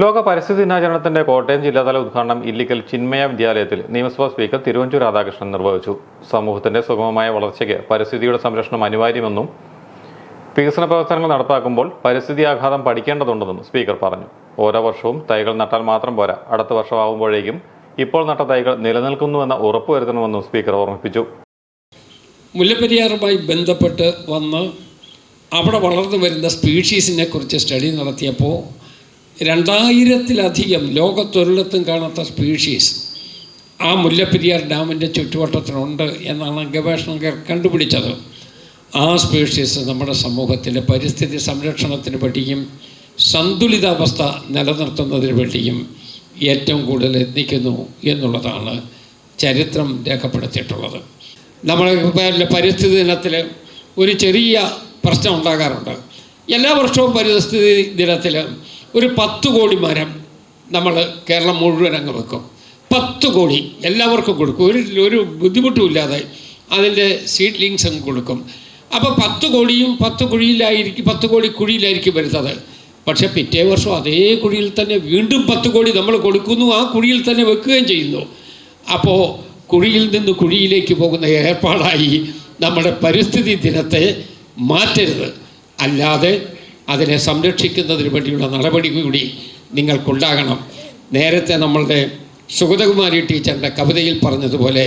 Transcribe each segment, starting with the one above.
ലോക പരിസ്ഥിതി ദിനാചരണത്തിന്റെ കോട്ടയം ജില്ലാതല ഉദ്ഘാടനം ഇല്ലിക്കൽ ചിന്മയ വിദ്യാലയത്തിൽ നിയമസഭാ സ്പീക്കർ തിരുവഞ്ചൂർ രാധാകൃഷ്ണൻ നിർവഹിച്ചു. സമൂഹത്തിന്റെ സുഗമമായ വളർച്ചയ്ക്ക് പരിസ്ഥിതിയുടെ സംരക്ഷണം അനിവാര്യമെന്നും വികസന പ്രവർത്തനങ്ങൾ നടപ്പാക്കുമ്പോൾ പരിസ്ഥിതി ആഘാതം പഠിക്കേണ്ടതുണ്ടെന്നും സ്പീക്കർ പറഞ്ഞു. ഓരോ വർഷവും തൈകൾ നട്ടാൽ മാത്രം പോരാ, അടുത്ത വർഷമാകുമ്പോഴേക്കും ഇപ്പോൾ നട്ട തൈകൾ നിലനിൽക്കുന്നുവെന്ന് ഉറപ്പുവരുത്തണമെന്നും സ്പീക്കർ ഓർമ്മിപ്പിച്ചു. മുല്ലപ്പെരിയാറുമായി ബന്ധപ്പെട്ട് വന്ന് അവിടെ വളർന്നു വരുന്ന സ്പീഷീസിനെ കുറിച്ച് സ്റ്റഡി നടത്തിയപ്പോൾ 2000-ലധികം ലോകത്തൊരിടത്തും കാണാത്ത സ്പീഷീസ് ആ മുല്ലപ്പെരിയാർ ഡാമിൻ്റെ ചുറ്റുവട്ടത്തിനുണ്ട് എന്നാണ് ഗവേഷകർ കണ്ടുപിടിച്ചത്. ആ സ്പീഷീസ് നമ്മുടെ സമൂഹത്തിലെ പരിസ്ഥിതി സംരക്ഷണത്തിന് വേണ്ടിയും സന്തുലിതാവസ്ഥ നിലനിർത്തുന്നതിന് വേണ്ടിയും ഏറ്റവും കൂടുതൽ എത്തിക്കുന്നു എന്നുള്ളതാണ് ചരിത്രം രേഖപ്പെടുത്തിയിട്ടുള്ളത്. നമ്മുടെ പരിസ്ഥിതി ദിനത്തിൽ ഒരു ചെറിയ പ്രശ്നം ഉണ്ടാകാറുണ്ട്. എല്ലാ വർഷവും പരിസ്ഥിതി ദിനത്തിൽ ഒരു 10 കോടി മരം നമ്മൾ കേരളം മുഴുവൻ അങ്ങ് വെക്കും. 10 കോടി എല്ലാവർക്കും കൊടുക്കും, ഒരു ബുദ്ധിമുട്ടുമില്ലാതെ അതിൻ്റെ സീഡ്ലിങ്സ് അങ്ങ് കൊടുക്കും. അപ്പോൾ 10 കോടിയും 10 കോടി കുഴിയിലായിരിക്കും വരുന്നത്. പക്ഷേ പിറ്റേ വർഷം അതേ കുഴിയിൽ തന്നെ വീണ്ടും 10 കോടി നമ്മൾ കൊടുക്കുന്നു, ആ കുഴിയിൽ തന്നെ വെക്കുകയും ചെയ്യുന്നു. അപ്പോൾ കുഴിയിൽ നിന്ന് കുഴിയിലേക്ക് പോകുന്ന ഏർപ്പാടായി നമ്മുടെ പരിസ്ഥിതി ദിനത്തെ മാറ്റരുത്. അല്ലാതെ അതിനെ സംരക്ഷിക്കുന്നതിന് വേണ്ടിയുള്ള നടപടി കൂടി നിങ്ങൾക്കുണ്ടാകണം. നേരത്തെ നമ്മളുടെ സുഗതകുമാരി ടീച്ചറിൻ്റെ കവിതയിൽ പറഞ്ഞതുപോലെ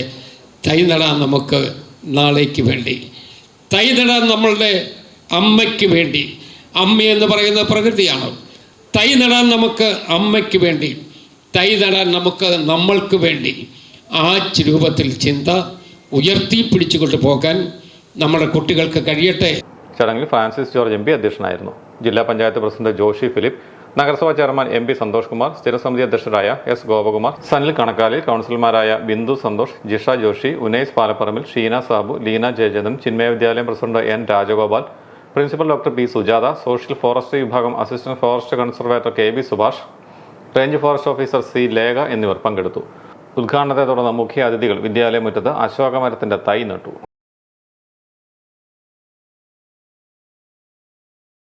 തൈ നടാൻ നമുക്ക് നാളേക്ക് വേണ്ടി, തൈ നടാൻ നമ്മളുടെ അമ്മയ്ക്ക് വേണ്ടി. അമ്മയെന്ന് പറയുന്നത് പ്രകൃതിയാണ്. തൈ നടാൻ നമുക്ക് അമ്മയ്ക്ക് വേണ്ടി, തൈ നടാൻ നമുക്ക് നമ്മൾക്ക് വേണ്ടി. ആ രൂപത്തിൽ ചിന്ത ഉയർത്തിപ്പിടിച്ചുകൊണ്ട് പോകാൻ നമ്മുടെ കുട്ടികൾക്ക് കഴിയട്ടെ. ചടങ്ങിൽ ഫ്രാൻസിസ് ജോർജ് MP അധ്യക്ഷനായിരുന്നു. ജില്ലാ പഞ്ചായത്ത് പ്രസിഡന്റ് ജോഷി ഫിലിപ്പ്, നഗരസഭാ ചെയർമാൻ MP സന്തോഷ് കുമാർ, സ്ഥിരസമിതി അധ്യക്ഷരായ S ഗോപകുമാർ, സനിൽ കണക്കാലിൽ, കൗൺസിലർമാരായ Bindu Santhosh, Jisha Joshi, Unais Palaparambil, Sheena Sabu, Leena Jayachandran, Chinmaya Vidyalayam president N Rajagopal, principal doctor P Sujatha, social forestry വിഭാഗം assistant forest conservator KB Subhash, range forest officer C Lekha എന്നിവർ പങ്കെടുത്തു. ഉദ്ഘാടനത്തെ തുടർന്ന് മുഖ്യ അതിഥികൾ വിദ്യാലയ മുറ്റത്ത് അശോകമരത്തിന്റെ തൈ നട്ടു.